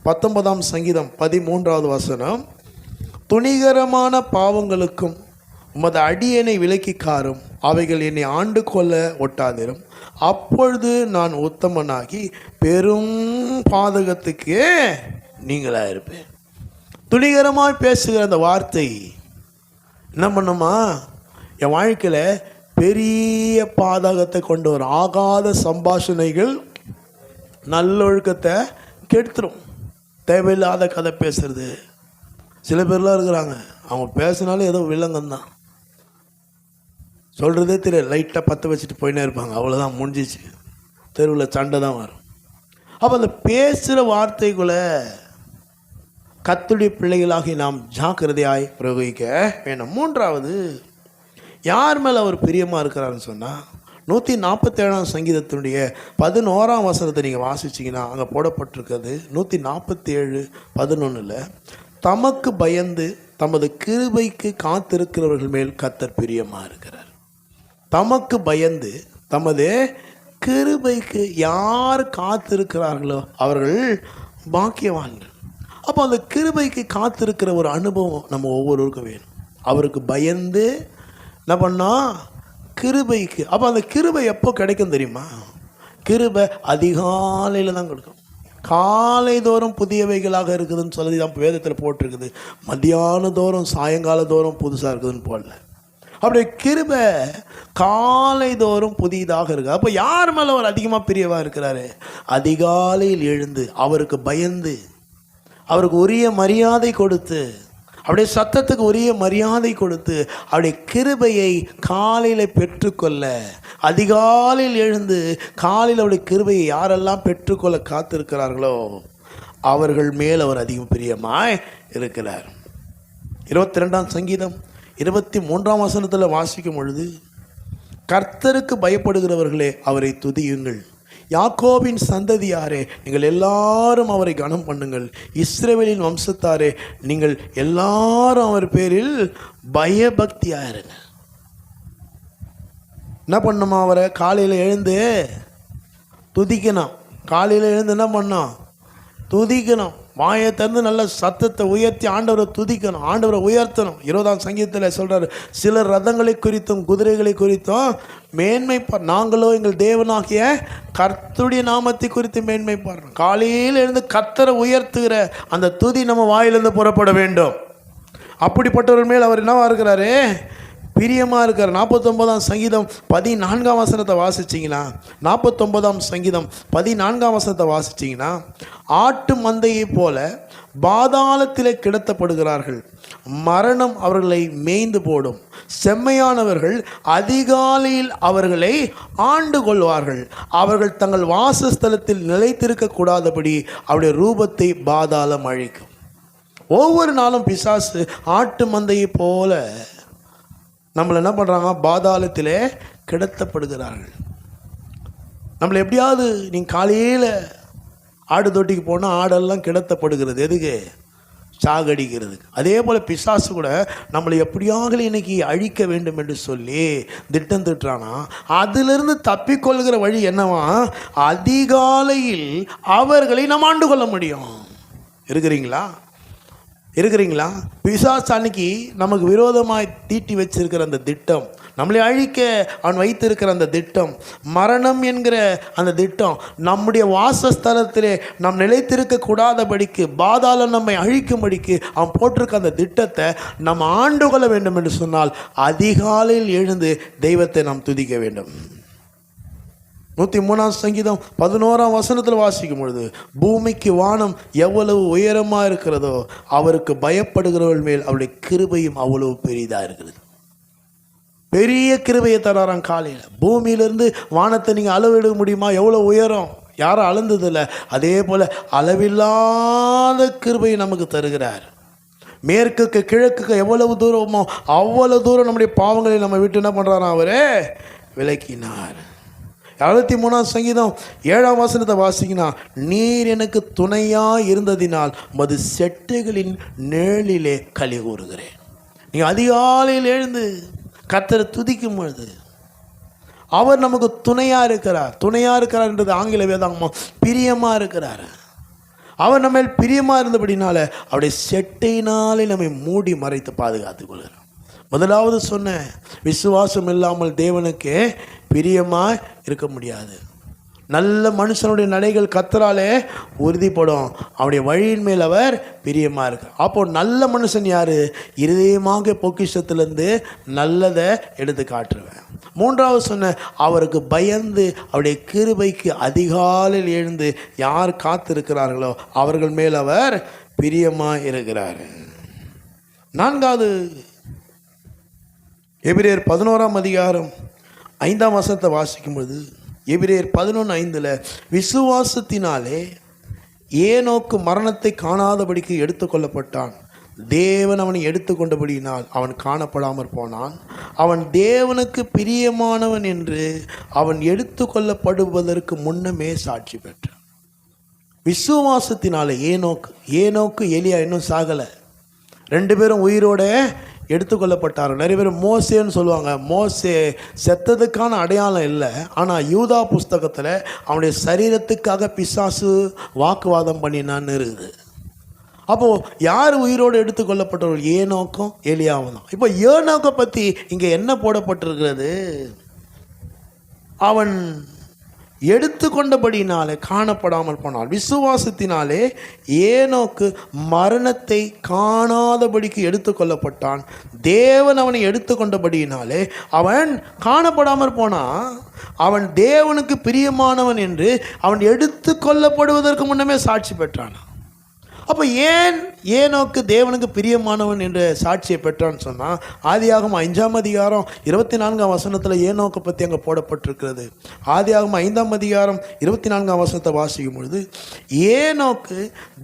19ஆம் சங்கீதம் 13வது வசனம், துணிகரமான பாவங்களுக்கும் உமது அடியனை விலக்கி காரும், அவைகள் என்னை ஆண்டு கொள்ள ஒட்டாதிரும், அப்பொழுது நான் உத்தமனாகி பெரும் பாதகத்துக்கு நீங்களாக இருப்பேன். துணிகரமாக பேசுகிற அந்த வார்த்தை என்ன பண்ணுமா? என் வாழ்க்கையில் பெரிய பாதகத்தை கொண்டு வரும். ஆகாத சம்பாஷணைகள் நல்லொழுக்கத்தை கெடுத்துரும். தேவையில்லாத கதை பேசுறது. சில பேர்லாம் இருக்கிறாங்க, அவங்க பேசினாலும் ஏதோ வில்லங்கம்தான், சொல்கிறதே தெரியாது. லைட்டாக பற்ற வச்சுட்டு போயினே இருப்பாங்க, அவ்வளோதான், முடிஞ்சிச்சு. தெருவில் சண்டை தான் வரும். அப்போ அந்த பேசுகிற வார்த்தைக்குள்ளே கர்த்தருடைய பிள்ளைகளாகி நாம் ஜாக்கிரதையாய் பிரயோகிக்க வேணும். 3வது, யார் மேலே அவர் பிரியமாக இருக்கிறாருன்னு சொன்னால், 147ஆம் சங்கீதத்தினுடைய 11ஆம் வசனத்தை நீங்கள் வாசிச்சிங்கன்னா அங்கே போடப்பட்டிருக்கிறது. 147:11, தமக்கு பயந்து தமது கிருபைக்கு காத்திருக்கிறவர்கள் மேல் கர்த்தர் பிரியமாக இருக்கிறார். தமக்கு பயந்து தமது கிருபைக்கு யார் காத்திருக்கிறார்களோ அவர்கள் பாக்கியவான்கள். அப்போ அந்த கிருபைக்கு காத்திருக்கிற ஒரு அனுபவம் நம்ம ஒவ்வொருவருக்கும் வேணும். அவருக்கு பயந்து என்ன பண்ணால் கிருபைக்கு. அப்போ அந்த கிருபை எப்போ கிடைக்கும் தெரியுமா? கிருபை அதிகாலையில் தான் கொடுக்கும். காலை தோறும் புதியவைகளாக இருக்குதுன்னு சொல்லி தான் வேதத்தில் போட்டிருக்குது. மத்தியான தோறும் சாயங்கால தோறும் புதுசாக இருக்குதுன்னு போடல. அப்படியே கிருபை காலை தோறும் புதிதாக இருக்குது. அப்போ யார் மேலே அவர் அதிகமாக பிரியவாக இருக்கிறாரு? அதிகாலையில் எழுந்து அவருக்கு பயந்து அவருக்கு உரிய மரியாதை கொடுத்து, அப்படியே சத்தத்துக்கு உரிய மரியாதை கொடுத்து, அப்படியே கிருபையை காலையில் பெற்றுக்கொள்ள, அதிகாலையில் எழுந்து காலையில் அவருடைய கிருபையை யாரெல்லாம் பெற்றுக்கொள்ள காத்திருக்கிறார்களோ அவர்கள் மேல் அவர் அதிகம் பிரியமாய் இருக்கிறார். 22ஆம் சங்கீதம் 23ஆம் வசனத்தில் வாசிக்கும் பொழுது, கர்த்தருக்கு பயப்படுகிறவர்களே அவரை துதியுங்கள், யாக்கோபின் சந்ததியாரே நீங்கள் எல்லாரும் அவரை கனம் பண்ணுங்கள், இஸ்ரவேலின் வம்சத்தாரே நீங்கள் எல்லாரும் அவர் பேரில் பயபக்தியாருங்க. என்ன பண்ணணுமா? அவரை காலையில் எழுந்து துதிக்கணும். காலையில் எழுந்து என்ன பண்ணோம்? துதிக்கணும். வாயை திறந்து நல்ல சத்தத்தை உயர்த்தி ஆண்டவரை துதிக்கணும், ஆண்டவரை உயர்த்தணும். 20ஆம் சங்கீதத்தில் சொல்கிறார், சிலர் ரதங்களை குறித்தும் குதிரைகளை குறித்தும் மேன்மைப்பார், நாங்களோ எங்கள் தேவனாகிய கர்த்தருடைய நாமத்தை குறித்து மேன்மைப்பார். காலையில் எழுந்து கர்த்தரை உயர்த்துகிற அந்த துதி நம்ம வாயிலிருந்து புறப்பட வேண்டும். அப்படிப்பட்டவர் மேல் அவர் என்னவா இருக்கிறாரு? பிரியமாக இருக்கார். 49ஆம் சங்கீதம் 14ஆம் வசனத்தை வாசிச்சிங்கன்னா, 49ஆம் சங்கீதம் 14ஆம் வசனத்தை வாசிச்சிங்கன்னா, ஆட்டு மந்தையை போல பாதாளத்திலே கிடத்தப்படுகிறார்கள், மரணம் அவர்களை மேய்ந்து போடும், செம்மையானவர்கள் அதிகாலையில் அவர்களை ஆண்டு கொள்வார்கள், அவர்கள் தங்கள் வாசஸ்தலத்தில் நிலைத்திருக்க கூடாதபடி அவருடைய ரூபத்தை பாதாளம் அழிக்கும். ஒவ்வொரு நாளும் பிசாசு ஆட்டு மந்தையை போல நம்மளை என்ன பண்ணுறாங்க? பாதாளத்திலே கிடத்தப்படுகிறார்கள். நம்மளை எப்படியாவது நீங்கள் காலையில் ஆடு தொட்டிக்கு போனால் ஆடெல்லாம் கிடத்தப்படுகிறது. எதுக்கு? சாகடிக்கிறதுக்கு. அதே போல் பிசாசு கூட நம்மளை எப்படியாவது இன்னைக்கு அழிக்க வேண்டும் என்று சொல்லி திட்டம் திட்டுறானா, அதிலிருந்து தப்பிக்கொள்கிற வழி என்னவா? அதிகாலையில் அவர்களை நாம் ஆண்டு கொள்ள முடியும். இருக்கிறீங்களா? பிசாசு அன்னைக்கு நமக்கு விரோதமாய் தீட்டி வச்சிருக்கிற அந்த திட்டம், நம்மளை அழிக்க அவன் வைத்திருக்கிற அந்த திட்டம், மரணம் என்கிற அந்த திட்டம், நம்முடைய வாசஸ்தலத்திலே நாம் நிலைத்திருக்க கூடாதபடிக்கு, பாதாளம் நம்மை அழிக்கும்படிக்கு அவன் போட்டிருக்க அந்த திட்டத்தை நம்ம ஆண்டு கொள்ள வேண்டும் என்று சொன்னால் அதிகாலையில் எழுந்து தெய்வத்தை நாம் துதிக்க வேண்டும். 103ஆம் சங்கீதம் 11ஆம் வசனத்தில் வாசிக்கும் பொழுது, பூமிக்கு வானம் எவ்வளவு உயரமாக இருக்கிறதோ அவருக்கு பயப்படுகிறவர்கள் மேல் அவருடைய கிருபையும் அவ்வளவு பெரிதாக இருக்கிறது. பெரிய கிருபையை தராராம். காலையில் பூமியிலிருந்து வானத்தை நீங்கள் அளவிட முடியுமா? எவ்வளோ உயரம், யாரும் அளந்ததில்லை. அதே போல் அளவில்லாத கிருபையை நமக்கு தருகிறார். மேற்குக்கு கிழக்குக்கு எவ்வளவு தூரமோ அவ்வளவு தூரம் நம்முடைய பாவங்களை நம்ம விட்டு என்ன பண்ணுறாராம்? அவரே விலக்கினார். 63ஆம் சங்கீதம் 7ஆம் வசனத்தை வாசிக்கினா, நீர் எனக்கு துணையாக இருந்ததினால் மது செட்டைகளின் நிழலிலே களி கூறுகிறேன். நீங்கள் அதிகாலையில் எழுந்து கர்த்தரை துதிக்கும் பொழுது அவர் நமக்கு துணையாக இருக்கிறார் என்றது ஆங்கில வேதாகமம் பிரியமாக இருக்கிறார். அவர் நம்ம பிரியமாக இருந்தபடினால அவருடைய செட்டையினாலே நம்மை மூடி மறைத்து பாதுகாத்துக் கொள்கிறார். முதலாவது சொன்ன, விசுவாசம் இல்லாமல் தேவனுக்கு பிரியமாக இருக்க முடியாது. நல்ல மனுஷனுடைய நடைகள் கர்த்தராலே உறுதிப்படும், அவருடைய வழியின் மேல் அவர் பிரியமாக இருக்கார். அப்போ நல்ல மனுஷன் யார்? இருதயமாக பொக்கிஷத்திலேருந்து நல்லதை எடுத்து காட்டுருவேன். மூன்றாவது சொன்ன, அவருக்கு பயந்து அவருடைய கிருபைக்கு அதிகாலையில் எழுந்து யார் காத்திருக்கிறார்களோ அவர்கள் மேல் அவர் பிரியமாக இருக்கிறார். நான்காவது, எபிரேயர் 11ஆம் அதிகாரம் 5ஆம் வசனத்தை வாசிக்கும்போது, எபிரேயர் 11:5 விசுவாசத்தினாலே ஏனோக்கு மரணத்தை காணாதபடிக்கு எடுத்துக்கொள்ளப்பட்டான், தேவன் அவனை எடுத்துக்கொண்டபடியினால் அவன் காணப்படாமற் போனான், அவன் தேவனுக்கு பிரியமானவன் என்று அவன் எடுத்துக்கொள்ளப்படுவதற்கு முன்னமே சாட்சி பெற்றான். விசுவாசத்தினாலே ஏனோக்கு எலியா இன்னும் சாகலை, 2 பேரும் உயிரோட எடுத்துக்கொள்ளப்பட்டார். நிறைய பேர் மோசேன்னு சொல்லுவாங்க. மோசே செத்ததுக்கான அடையாளம் இல்லை, ஆனால் யூதா புஸ்தகத்தில் அவனுடைய சரீரத்துக்காக பிசாசு வாக்குவாதம் பண்ணினான்னு இருக்குது. அப்போது யார் உயிரோடு எடுத்துக்கொள்ளப்பட்டவர்கள்? ஏனோக்கும் எலியாவும் தான். இப்போ ஏனோக்கை பற்றி இங்கே என்ன போடப்பட்டிருக்கிறது? அவன் எடுத்துக்கொண்டபடியினாலே காணப்படாமல் போனான். விசுவாசத்தினாலே ஏனோக்கு மரணத்தை காணாதபடிக்கு எடுத்துக்கொள்ளப்பட்டான், தேவன் அவனை எடுத்துக்கொண்டபடியினாலே அவன் காணப்படாமல் போனான். அவன் தேவனுக்கு பிரியமானவன் என்று அவன் எடுத்துக்கொள்ளப்படுவதற்கு முன்னமே சாட்சி பெற்றான். அப்போ ஏன் ஏனோக்கு தேவனுக்கு பிரியமானவன் என்ற சாட்சியை பெற்றான்னு சொன்னால், ஆதியாகமம் 5ஆம் அதிகாரம் 24ஆம் வசனத்தில் ஏனோக்கை பற்றி அங்கே போடப்பட்டிருக்கிறது. ஆதியாகமம் 5ஆம் அதிகாரம் 24ஆம் வசனத்தை வாசிக்கும் பொழுது, ஏனோக்கு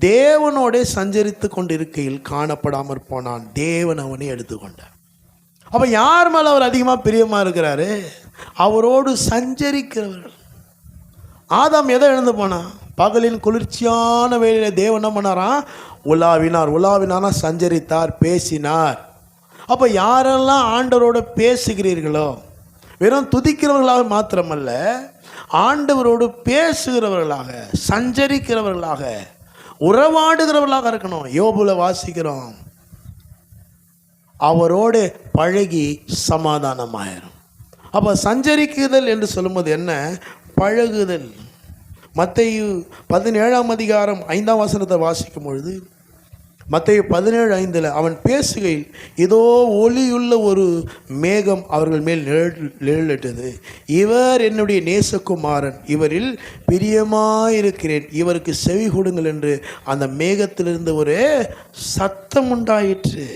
தேவனோட சஞ்சரித்து கொண்டு இருக்கையில் காணப்படாமற் போனான், தேவன் அவனை எடுத்துக்கொண்டார். அப்போ யார் மேலே அவர் அதிகமாக பிரியமாக இருக்கிறாரு? அவரோடு சஞ்சரிக்கிறவர்கள். ஆதாம் எதை இழந்து போனான்? பகலின் குளிர்ச்சியான வேளையில தேவன் என்ன பண்ணாராம்? உலாவினார். சஞ்சரித்தார், பேசினார். அப்போ யாரெல்லாம் ஆண்டவரோடு பேசுகிறீர்களோ, வெறும் துதிக்கிறவர்களாக மாத்திரமல்ல, ஆண்டவரோடு பேசுகிறவர்களாக, சஞ்சரிக்கிறவர்களாக, உறவாடுகிறவர்களாக இருக்கணும். யோபுல வாசிக்கிறோம், அவரோடு பழகி சமாதானமாயிரும். அப்போ சஞ்சரிக்குதல் என்று சொல்லும்போது என்ன? பழகுதல். மத்தேயு 17ஆம் அதிகாரம் 5ஆம் வசனத்தை வாசிக்கும் பொழுது, மத்தேயு 17:5 அவன் பேசுகையில் ஏதோ ஒளியுள்ள ஒரு மேகம் அவர்கள் மேல் நிழலிட்டது. இவர் என்னுடைய நேசகுமாரன், இவரில் பிரியமாயிருக்கிறேன், இவருக்கு செவி கொடுங்கள் என்று அந்த மேகத்திலிருந்து ஒரு சத்தம் உண்டாயிற்று.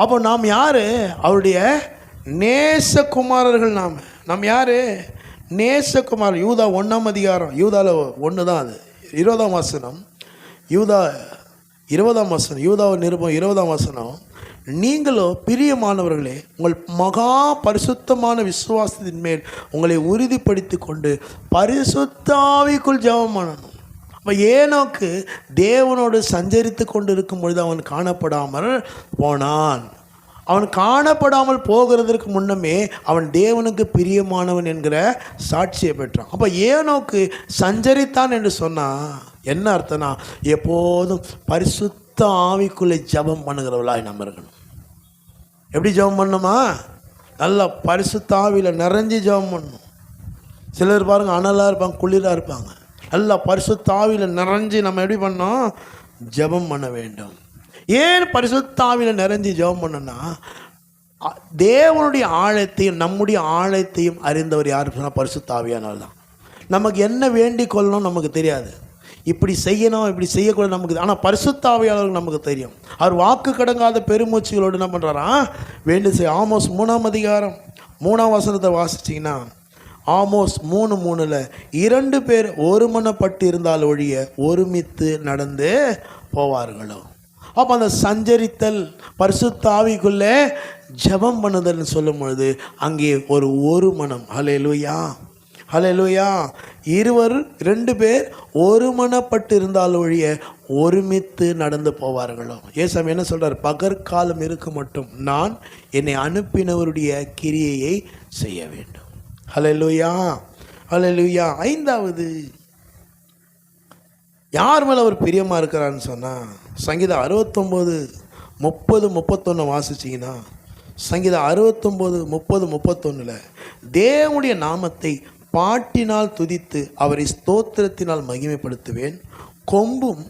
அப்போ நாம் யாரு? அவருடைய நேசகுமாரர்கள். நாம் யாரு? நேசகுமார். யூதா 1ஆம் அதிகாரம், யூதாவில் 1 தான் அது, 20ஆம் வசனம். யூதா 20ஆம் வசனம், யூதாவின் நிருபம் 20ஆம் வசனம். நீங்களோ பிரியமானவர்களே, உங்கள் மகா பரிசுத்தமான விசுவாசத்தின் மேல் உங்களை உறுதிப்படுத்தி கொண்டு பரிசுத்த ஆவிக்குள் ஜெபம் பண்ணணும். அப்போ ஏனோக்கு தேவனோடு சஞ்சரித்து கொண்டு இருக்கும் பொழுது அவன் காணப்படாமல் போனான். அவன் காணப்படாமல் போகிறதற்கு முன்னமே அவன் தேவனுக்கு பிரியமானவன் என்கிற சாட்சியை பெற்றான். அப்போ ஏனோக்கு சஞ்சரித்தான் என்று சொன்னால் என்ன அர்த்தம்னா, எப்போதும் பரிசுத்த ஆவிக்குள்ளே ஜெபம் பண்ணுகிறவளாய் நம்ம இருக்கணும். எப்படி ஜெபம் பண்ணணுமா? நல்லா பரிசுத்த ஆவியில் நிறைஞ்சி ஜெபம் பண்ணணும். சிலர் பாருங்கள், அனலாக இருப்பாங்க, குளிராக இருப்பாங்க. நல்லா பரிசுத்த ஆவியில் நிறைஞ்சி நம்ம எப்படி பண்ணோம்? ஜெபம் பண்ண வேண்டும். ஏன் பரிசுத்த ஆவியில் நிறைஞ்சி ஜெபம் பண்ணோன்னா, தேவனுடைய ஆழத்தையும் நம்முடைய ஆழத்தையும் அறிந்தவர் யார் சொன்னால் பரிசுத்த ஆவியானவர் தான். நமக்கு என்ன வேண்டிக் கொள்ளணும் நமக்கு தெரியாது, இப்படி செய்யணும் இப்படி செய்யக்கூடாது நமக்கு. ஆனால் பரிசுத்த ஆவியானவருக்கு நமக்கு தெரியும். அவர் வாக்கு கடங்காத பெருமூச்சுகளோடு என்ன பண்ணுறாரா? வேண்டி செய்ய. ஆமோஸ் 3ஆம் அதிகாரம் 3ஆம் வசனத்தை வாசிச்சிங்கன்னா, ஆமோஸ் 3:3 2 பேர் ஒருமனப்பட்டு இருந்தால் ஒழிய ஒருமித்து நடந்து போவார்களோ. அப்போ அந்த சஞ்சரித்தல், பரிசுத்த ஆவிக்குள்ளே ஜெபம் பண்ணுதல்னு சொல்லும் பொழுது அங்கே ஒரு மனம். ஹல்லேலூயா, ஹல்லேலூயா. 2 பேர் ஒருமனப்பட்டு இருந்தால் ஒழிய ஒருமித்து நடந்து போவார்களோ. ஏசாமி என்ன சொல்கிறார்? பகற்காலம் இருக்க மட்டும் நான் என்னை அனுப்பினவருடைய கிரியையை செய்ய வேண்டும். ஹல்லேலூயா, ஹல்லேலூயா. 5வது யார் மேலே அவர் பிரியமாக இருக்கிறான்னு சொன்னால், சங்கீதம் 69:30-31 வாசிச்சிங்கன்னா, சங்கீதம் 69:30-31 தேவனுடைய நாமத்தை பாட்டினால் துதித்து அவரை ஸ்தோத்திரத்தினால் மகிமைப்படுத்துவேன். கொம்பும்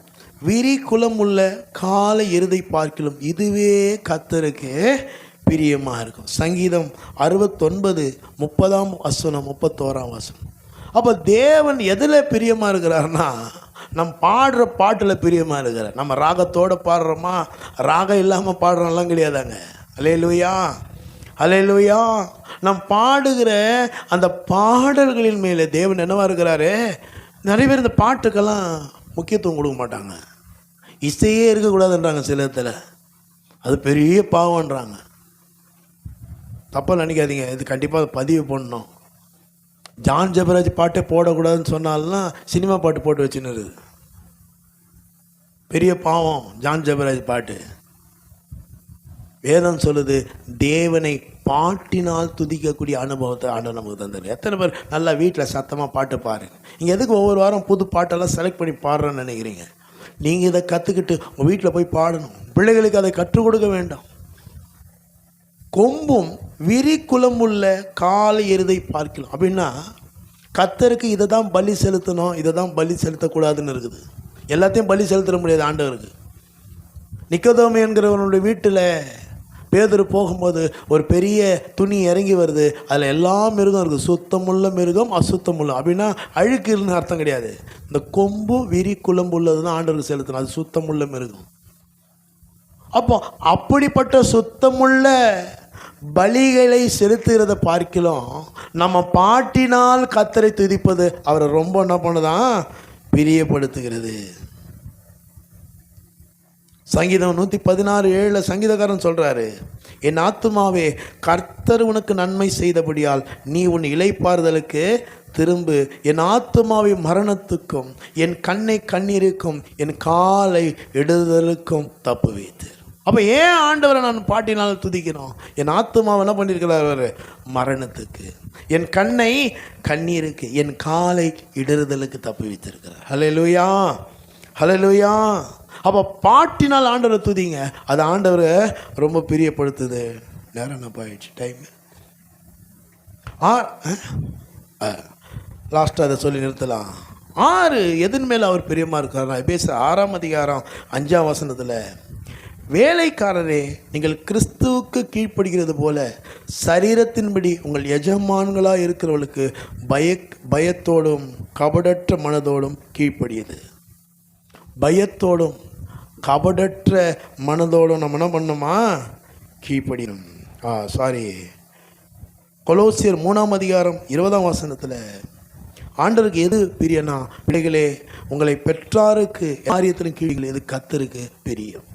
விரி குலமுள்ள கால எருதை பார்க்கிலும் இதுவே கர்த்தருக்கு பிரியமாக இருக்கும். சங்கீதம் 69:30 31 வசனம். அப்போ தேவன் எதில் பிரியமாக இருக்கிறார்னா, நம்ம பாடுற பாட்டில் பிரியமாக இருக்கிறார். நம்ம ராகத்தோடு பாடுறோமா, ராகம் இல்லாமல் பாடுறோம்லாம் கிடையாதாங்க. அல்லேலூயா, அல்லேலூயா. நம் பாடுகிற அந்த பாடல்களின் மேலே தேவன் என்னவா இருக்கிறாரு? நிறைய பேர் இந்த பாட்டுக்கெல்லாம் முக்கியத்துவம் கொடுக்க மாட்டாங்க. இசையே இருக்கக்கூடாதுன்றாங்க சில இடத்துல, அது பெரிய பாவம்ன்றாங்க. தப்பாக நினைக்காதீங்க, இது கண்டிப்பாக பதிவு பண்ணணும். ஜான் ஜெபராஜ் பாட்டே போடக்கூடாதுன்னு சொன்னாலாம் சினிமா பாட்டு போட்டு வச்சுன்னு இருக்குது. பெரிய பாவம் ஜான் ஜெபராஜ் பாட்டு. வேதம் சொல்லுது, தேவனை பாட்டினால் துதிக்கக்கூடிய அனுபவத்தை ஆண்டவர் நமக்கு தந்தார். எத்தனை பேர் நல்லா வீட்டில் சத்தமாக பாட்டு பாருங்க. நீங்கள் எதுக்கு ஒவ்வொரு வாரம் புது பாட்டெல்லாம் செலக்ட் பண்ணி பாடுறேன்னு நினைக்கிறீங்க? நீங்கள் இதை கற்றுக்கிட்டு உங்கள் வீட்டில் போய் பாடணும். பிள்ளைகளுக்கு அதை கற்றுக் கொடுக்க வேண்டாம். கொம்பும் விரி குலமுள்ள கால எருதை பார்க்கலாம் அப்படின்னா, கர்த்தருக்கு இதை தான் பலி செலுத்தணும், இதை தான் பலி செலுத்தக்கூடாதுன்னு இருக்குது. எல்லாத்தையும் பலி செலுத்த முடியாது ஆண்டவருக்கு. நிக்கோதேமு என்கிறவனுடைய வீட்டில் பேதுரு போகும்போது ஒரு பெரிய துணி இறங்கி வருது, அதில் எல்லா மிருகம் இருக்குது. சுத்தமுள்ள மிருகம், அசுத்தமுள்ள. அப்படின்னா அழுக்குன்னு அர்த்தம் கிடையாது. இந்த கொம்பு விரி குழம்பு உள்ளது தான் ஆண்டவருக்கு செலுத்தணும். அது சுத்தமுள்ள மிருகம். அப்போ அப்படிப்பட்ட சுத்தமுள்ள பலிகளை செலுத்துகிறத பார்க்கலாம் நம்ம பாட்டினால் கர்த்தரை துதிப்பது அவரை ரொம்ப என்ன பண்ணுதான், பிரியப்படுத்துகிறது. சங்கீதம் 116:7 சங்கீதக்காரன் சொல்றாரு, என் ஆத்துமாவே கர்த்தர் உனக்கு நன்மை செய்தபடியால் நீ உன் இளைப்பாறுதலுக்கு திரும்பு. என் ஆத்துமாவை மரணத்துக்கும் என் கண்ணை கண்ணீருக்கும் என் காலை இடுதலுக்கும் தப்பு வைத்து. அப்போ ஏன் ஆண்டவரை நான் பாட்டினால் துதிக்கிறோம்? என் ஆத்துமாவை என்ன பண்ணியிருக்கிறார் அவர்? மரணத்துக்கு, என் கண்ணை கண்ணீருக்கு, என் காலை இடறுதலுக்கு தப்பு வைத்திருக்கிறார். ஹல்லேலூயா, ஹல்லேலூயா. அப்போ பாட்டினால் ஆண்டவரை துதிங்க, அது ஆண்டவரை ரொம்ப பிரியப்படுத்துது. நேரம் என்ன போயிடுச்சு, டைம். லாஸ்ட்டாக அதை சொல்லி நிறுத்தலாம். 6 எதன் மேலே அவர் பிரியமாக இருக்கார்? எபேசியர் 6:5 வேலைக்காரரே, நீங்கள் கிறிஸ்துவுக்கு கீழ்ப்படுகிறது போல சரீரத்தின்படி உங்கள் எஜமான்களாக இருக்கிறவர்களுக்கு பயத்தோடும் கபடற்ற மனதோடும் கீழ்ப்படியது. பயத்தோடும் கபடற்ற மனதோடும் நம்ம என்ன பண்ணணுமா? கீழ்ப்படியணும். கொலோசியர் 3:20 ஆண்டவருக்கு எது பிரியனா, பிள்ளைகளே உங்களை பெற்றாருக்கு காரியத்திலும் கீழ்கள் எது கர்த்தருக்கு பிரியம்.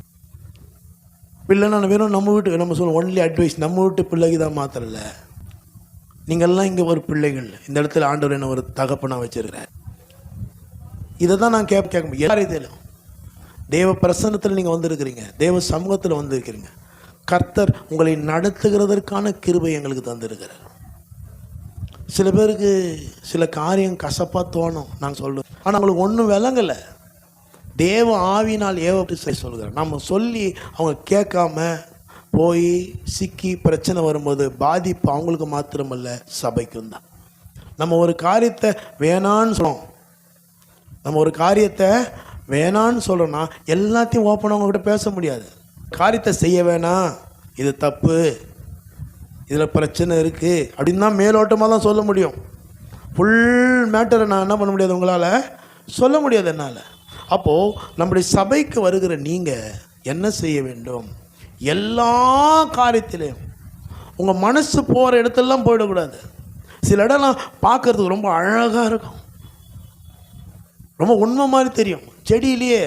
பிள்ளைன்னா வெறும் நம்ம வீட்டு நம்ம சொல்லுவோம் ஒன்லி அட்வைஸ், நம்ம வீட்டு பிள்ளைக்கு தான் மாத்திரல. நீங்கள்லாம் இங்கே ஒரு பிள்ளைகள், இந்த இடத்துல ஆண்டவர் என்ன ஒரு தகப்பனாக வச்சிருக்கிறார். இதை தான் நான் கேட்க எல்லாரையும் தேவ பிரசன்னத்தில் நீங்கள் வந்திருக்கிறீங்க, தேவ சமூகத்தில் வந்திருக்கிறீங்க. கர்த்தர் உங்களை நடத்துகிறதற்கான கிருபை எங்களுக்கு தந்திருக்கிறார். சில பேருக்கு சில காரியம் கசப்பாக தோணும், நான் சொல்லுவேன். ஆனால் அவங்களுக்கு ஒன்றும் விளங்கலை. தேவ ஆவினால் ஏவப்பட்டு சொல்கிறார். நம்ம சொல்லி அவங்க கேட்காம போய் சிக்கி பிரச்சனை வரும்போது பாதிப்பு அவங்களுக்கு மாத்திரமல்ல, சபைக்கும் தான். நம்ம ஒரு காரியத்தை வேணான்னு சொல்கிறோம், சொல்கிறோன்னா எல்லாத்தையும் ஓப்பனாக அவங்ககிட்ட பேச முடியாது. காரியத்தை செய்ய வேணாம், இது தப்பு, இதில் பிரச்சனை இருக்குது அப்படின்னு தான் மேலோட்டமாக தான் சொல்ல முடியும். ஃபுல் மேட்டரை நான் என்ன பண்ண முடியாது, உங்களால் சொல்ல முடியாது என்னால். அப்போது நம்முடைய சபைக்கு வருகிற நீங்கள் என்ன செய்ய வேண்டும்? எல்லா காரியத்திலையும் உங்கள் மனசு போகிற இடத்துலலாம் போயிடக்கூடாது. சில இடம்லாம் பார்க்குறதுக்கு ரொம்ப அழகாக இருக்கும், ரொம்ப உண்மை மாதிரி தெரியும். செடியிலேயே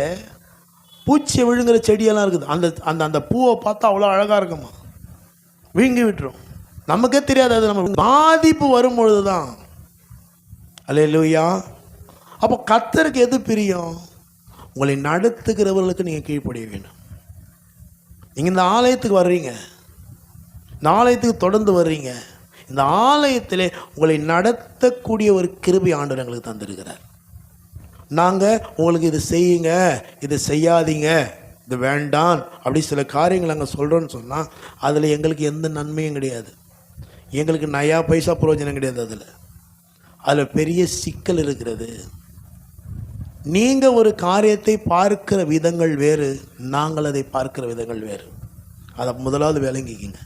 பூச்சியை விழுங்குற செடியெல்லாம் இருக்குது. அந்த அந்த பூவை பார்த்தா அவ்வளோ அழகாக இருக்குமா, விழுங்கி விட்டுரும். நமக்கே தெரியாது. அது நம்ம பாதிப்பு வரும்பொழுது தான். அல்லேலூயா. அப்போ கர்த்தருக்கு எது பிரியம்? உங்களை நடத்துகிறவர்களுக்கு நீங்கள் கீழ்ப்படிய வேண்டும். நீங்கள் இந்த ஆலயத்துக்கு வர்றீங்க, இந்த ஆலயத்துக்கு தொடர்ந்து வர்றீங்க. இந்த ஆலயத்திலே உங்களை நடத்தக்கூடிய ஒரு கிருபை ஆண்டவர் எங்களுக்கு தந்திருக்கிறார். நாங்கள் உங்களுக்கு இது செய்யுங்க, இது செய்யாதீங்க, இது வேண்டாம் அப்படி சில காரியங்கள் நாங்கள் சொல்கிறோன்னு சொன்னால் அதில் எங்களுக்கு எந்த நன்மையும் கிடையாது. எங்களுக்கு நயா பைசா பிரயோஜனம் கிடையாது. அதில் பெரிய சிக்கல் இருக்கிறது. நீங்கள் ஒரு காரியத்தை பார்க்கிற விதங்கள் வேறு, நாங்கள் அதை பார்க்கிற விதங்கள் வேறு. அதை முதலாவது விளங்கிக்கிங்க.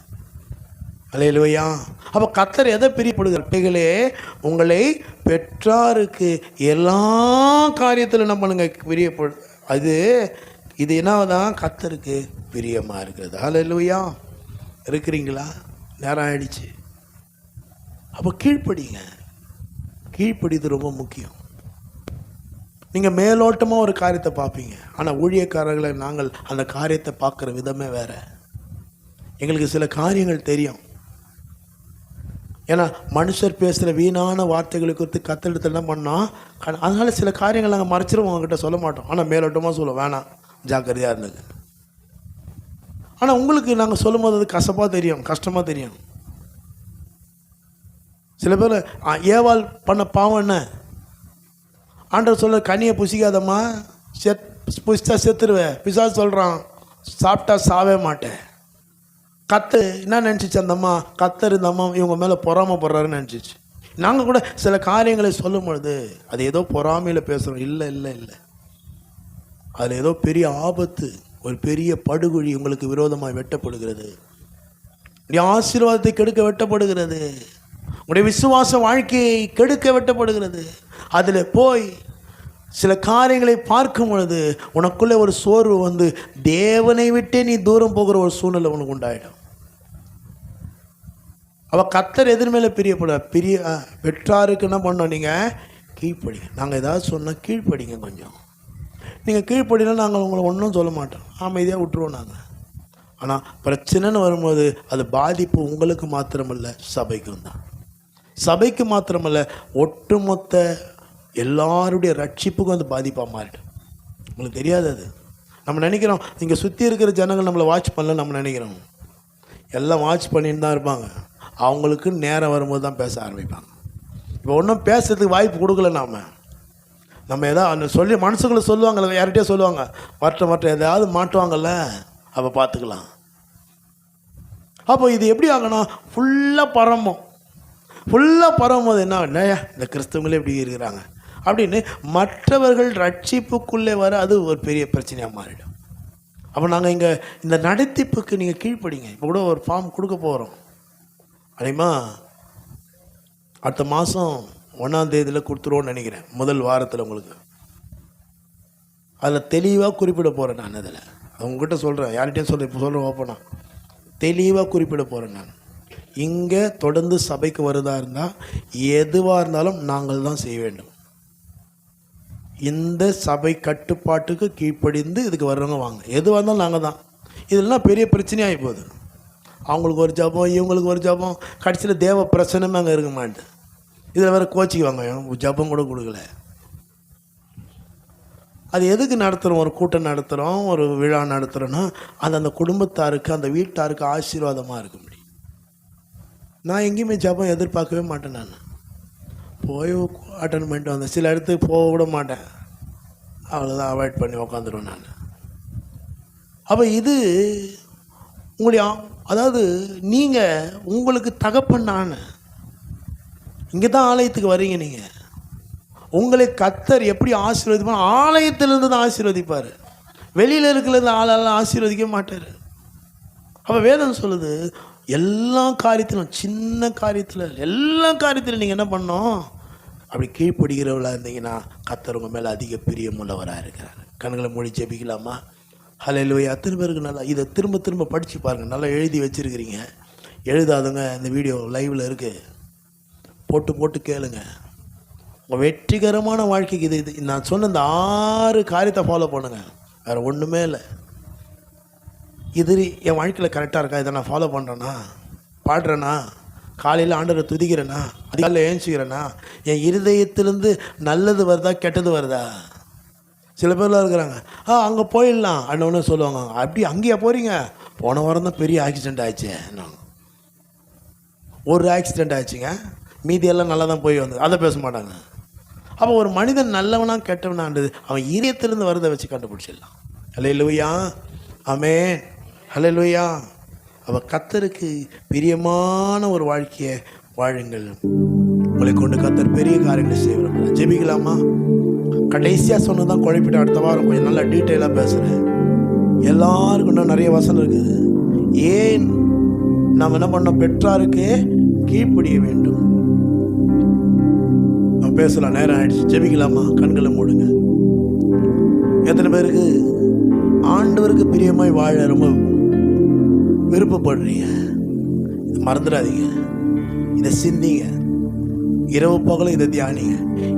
அல்லேலூயா. அப்போ கர்த்தர் எதை பிரியப்படுகிற பிள்ளைகளே, உங்களை பெற்றாருக்கு எல்லா காரியத்திலும் என்ன பண்ணுங்க, பிரியப்படு. இது என்னதான் கர்த்தருக்கு பிரியமாக இருக்கிறது. அல்லேலூயா. இருக்கிறீங்களா? நேரம் ஆயிடுச்சு. அப்போ கீழ்ப்படிங்க. கீழ்ப்படிது ரொம்ப முக்கியம். நீங்கள் மேலோட்டமாக ஒரு காரியத்தை பார்ப்பீங்க, ஆனால் ஊழியக்காரர்களை நாங்கள் அந்த காரியத்தை பார்க்குற விதமே வேறு. எங்களுக்கு சில காரியங்கள் தெரியும். ஏன்னா மனுஷர் பேசுகிற வீணான வார்த்தைகளை குறித்து கத்தெடுத்து என்ன பண்ணோம், அதனால் சில காரியங்கள் நாங்கள் மறைச்சிருவோம், அவங்ககிட்ட சொல்ல மாட்டோம். ஆனால் மேலோட்டமாக சொல்லுவோம், வேணாம், ஜாக்கிரதையாக இருந்தது. ஆனால் உங்களுக்கு நாங்கள் சொல்லும் போது அது கசப்பாக தெரியும், கஷ்டமாக தெரியும். சில பேர் ஏவாள் பண்ண பாவம் என்ன? ஆண்டவர் சொல்ல, கனியை புசிக்காதம்மா, புசித்தா செத்துருவேன். பிசாசு சொல்கிறான், சாப்பிட்டா சாவே மாட்டேன். என்ன நினச்சிச்சு அந்த அம்மா? இந்த அம்மா இவங்க மேலே பொறாமப்படுறாருன்னு நினச்சிச்சு. நாங்கள் கூட சில காரியங்களை சொல்லும் பொழுது அது ஏதோ பொறாமையில் பேசுகிறோம். இல்லை, அதில் ஏதோ பெரிய ஆபத்து, ஒரு பெரிய படுகொழி உங்களுக்கு விரோதமாக வெட்டப்படுகிறது. உடைய ஆசீர்வாதத்தை கெடுக்க வெட்டப்படுகிறது. உடைய விசுவாச வாழ்க்கையை கெடுக்க வெட்டப்படுகிறது. அதில் போய் சில காரியங்களை பார்க்கும் பொழுது உனக்குள்ளே ஒரு சோர்வு வந்து தேவனை விட்டே நீ தூரம் போகிற ஒரு சூழ்நிலை உனக்கு உண்டாயிடும். அவள் கர்த்தர் எதிர்மேல பெற்றாருக்கு என்ன பண்ணோம், நீங்கள் கீழ்ப்படிங்க. நாங்கள் ஏதாவது சொன்னால் கீழ்ப்படிங்க. கொஞ்சம் நீங்கள் கீழ்ப்படினா நாங்கள் உங்களை ஒன்றும் சொல்ல மாட்டோம், அமைதியாக விட்டுருவோம் நாங்கள். ஆனால் பிரச்சனைன்னு வரும்போது அது பாதிப்பு உங்களுக்கு மாத்திரமல்ல, சபைக்கும் தான். சபைக்கு மாத்திரமல்ல, ஒட்டுமொத்த எல்லாருடைய ரட்சிப்புக்கும் அது பாதிப்பாக மாறிடும். உங்களுக்கு தெரியாது. அது நம்ம நினைக்கிறோம் இங்கே சுற்றி இருக்கிற ஜனங்கள் நம்மளை வாட்ச் பண்ணல, நம்ம நினைக்கிறோம் எல்லாம் வாட்ச் பண்ணிட்டு தான் இருப்பாங்க. அவங்களுக்கு நேரம் வரும்போது தான் பேச ஆரம்பிப்பாங்க. இப்போ ஒன்றும் பேசுறதுக்கு வாய்ப்பு கொடுக்கல. நம்ம எதாவது சொல்லி மனசுக்குள்ளே சொல்லுவாங்கள்ல, யார்கிட்டயே சொல்லுவாங்க, மற்ற எதாவது மாட்டுவாங்கள்ல, அப்போ பார்த்துக்கலாம். அப்போ இது எப்படி ஆகணும், ஃபுல்லாக பரவும்போது என்ன இந்த கிறிஸ்தவங்களே எப்படி இருக்கிறாங்க அப்படின்னு மற்றவர்கள் ரட்சிப்புக்குள்ளே வர அது ஒரு பெரிய பிரச்சனையாக மாறிடும். அப்போ நாங்கள் இங்கே இந்த நடத்திப்புக்கு நீங்கள் கீழ்ப்படிங்க. இப்போ கூட ஒரு ஃபார்ம் கொடுக்க போகிறோம். அதேமா அடுத்த மாதம் 1ஆம் தேதியில் கொடுத்துருவோன்னு நினைக்கிறேன், முதல் வாரத்தில். உங்களுக்கு அதில் தெளிவாக குறிப்பிட போகிறேன். நான் அதில் அவங்ககிட்ட சொல்கிறேன், யார்கிட்டையும் சொல்கிறேன், இப்போ சொல்கிறேன் ஓப்பனா, தெளிவாக குறிப்பிட போகிறேன். நான் இங்கே தொடர்ந்து சபைக்கு வருதா இருந்தால் எதுவாக இருந்தாலும் நாங்கள் தான் செய்ய வேண்டும். இந்த சபை கட்டுப்பாட்டுக்கு கீழ்ப்படிந்து இதுக்கு வர்றவங்க வாங்க, எதுவாக இருந்தாலும் நாங்கள் தான். இதெல்லாம் பெரிய பிரச்சனையாகி போகுது. அவங்களுக்கு ஒரு ஜபம், இவங்களுக்கு ஒரு ஜபம், கடைசியில் தேவ பிரச்சனமே அங்கே இருக்க மாட்டேன். இதில் வேறு கோச்சிக்குவாங்க, ஜபம் கூட கொடுக்கல. அது எதுக்கு நடத்துகிறோம், ஒரு கூட்டம் நடத்துகிறோம், ஒரு விழா நடத்துகிறோன்னா அந்த குடும்பத்தாருக்கு, அந்த வீட்டாருக்கு ஆசீர்வாதமாக இருக்க முடியும். நான் எங்கேயுமே ஜபம் எதிர்பார்க்கவே மாட்டேன். நான் போய் அட்டன் பண்ணிட்டு வந்தேன். சில இடத்துக்கு போக விட மாட்டேன், அவ்வளோதான், அவாய்ட் பண்ணி உக்காந்துருவேன் நான். அப்போ இது உங்களுடைய, அதாவது நீங்கள் உங்களுக்கு தகப்பன் நான். இங்கே தான் ஆலயத்துக்கு வரீங்க. நீங்கள் உங்களை கர்த்தர் எப்படி ஆசீர்வதிப்பார், ஆலயத்திலேருந்து தான் ஆசீர்வதிப்பார். வெளியில் இருக்கிறது ஆளெல்லாம் ஆசீர்வதிக்க மாட்டார். அப்போ வேதம் சொல்லுது, எல்லா காரியத்திலும், சின்ன காரியத்தில், எல்லா காரியத்திலும் நீங்கள் என்ன பண்ணணும், அப்படி கீழ்ப்படுகிறவளாக இருந்தீங்கன்னா கர்த்தர் உங்கள் மேலே அதிக பிரியமுள்ளவராக இருக்கிறார். கண்களை மூடி ஜெபிக்கலாமா? ஹல்லேலூயா. அத்தனை பேருக்கு நல்லா இதை திரும்ப திரும்ப படித்து பாருங்கள். நல்லா எழுதி வச்சுருக்கிறீங்க. எழுதாதவங்க இந்த வீடியோ லைவில் இருக்குது, போட்டு கேளுங்க. உங்கள் வெற்றிகரமான வாழ்க்கைக்கு இது நான் சொன்ன இந்த 6 காரியத்தை ஃபாலோ பண்ணுங்கள், வேறு ஒன்றுமே இல்லை. இது என் வாழ்க்கையில் கரெக்டாக இருக்கா, இதை நான் ஃபாலோ பண்ணுறேன்னா, பாடுறேன்னா, காலையில் ஆண்டவரை துதிக்கிறேன்னா, அதிகாலையில் ஏஞ்சிக்கிறேன்னா, என் இருதயத்திலேருந்து நல்லது வருதா கெட்டது வருதா? சில பேர்லாம் இருக்கிறாங்க, அங்கே போயிடலாம் அண்ணன்னு சொல்லுவாங்க. அப்படி அங்கேயா போகிறீங்க? போன வாரம் தான் பெரிய ஆக்சிடெண்ட் ஆயிடுச்சு. ஒரு ஆக்சிடெண்ட் ஆயிடுச்சுங்க, மீதியெல்லாம் நல்லா தான் போய் வந்தது, அதை பேச மாட்டாங்க. அப்போ ஒரு மனிதன் நல்லவனா கெட்டவனான்றது அவன் இதயத்திலிருந்து வரதை வச்சு கண்டுபிடிச்சிடலாம். ஹல்லேலூயா, ஆமென், ஹல்லேலூயா. அப்போ கர்த்தருக்கு பிரியமான ஒரு வாழ்க்கையை வாழுங்கள். உங்களை கொண்டு கர்த்தர் பெரிய காரியங்களை செய்வாங்க. ஜெபிக்கலாமா? கடைசியாக சொன்னதான் குழப்பிட்டு அடுத்த வாரம் கொஞ்சம் நல்லா டீட்டெயிலாக பேசுகிறேன். எல்லாருக்கும் இன்னும் நிறைய வசனம் இருக்குது. ஏன் நாம் என்ன பண்ணோம், பெற்றாருக்கு கீழ்ப்படிய வேண்டும். நம்ம பேசலாம், நேரம் ஆயிடுச்சு. ஜெபிக்கலாமா? கண்களை மூடுங்க. எத்தனை பேருக்கு ஆண்டவருக்கு பிரியமாய் வாழ ரொம்ப விருப்பப்படுறீங்க? மறந்துடாதீங்க, இதை சிந்திங்க. இரவு பகலும் இதை தியானிங்க.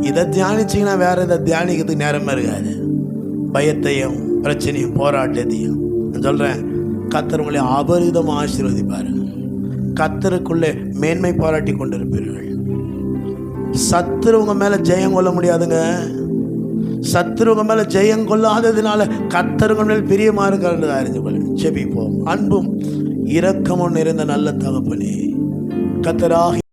இதை தியானிச்சிங்கன்னா வேறு இதை தியானிக்கிறதுக்கு நேரமே இருக்காது. பயத்தையும் பிரச்சனையும் போராட்டத்தையும் நான் சொல்கிறேன், கர்த்தர் உங்களை அபரிதமாக ஆசீர்வதிப்பார். கர்த்தருக்குள்ளே மேன்மை பாராட்டி கொண்டிருப்பீர்கள். சத்துருவங்க மேலே ஜெயம் கொள்ள முடியாதுங்க. சத்துருவங்க மேலே ஜெயம் கொள்ளாததுனால கர்த்தருங்க மேல் பிரியமாக இருக்கிறது அறிஞ்சு கொள்ளுங்க. ஜெபிப்போம். அன்பும் இரக்கமும் நிறைந்த நல்ல தகப்பனே, கர்த்தராகிய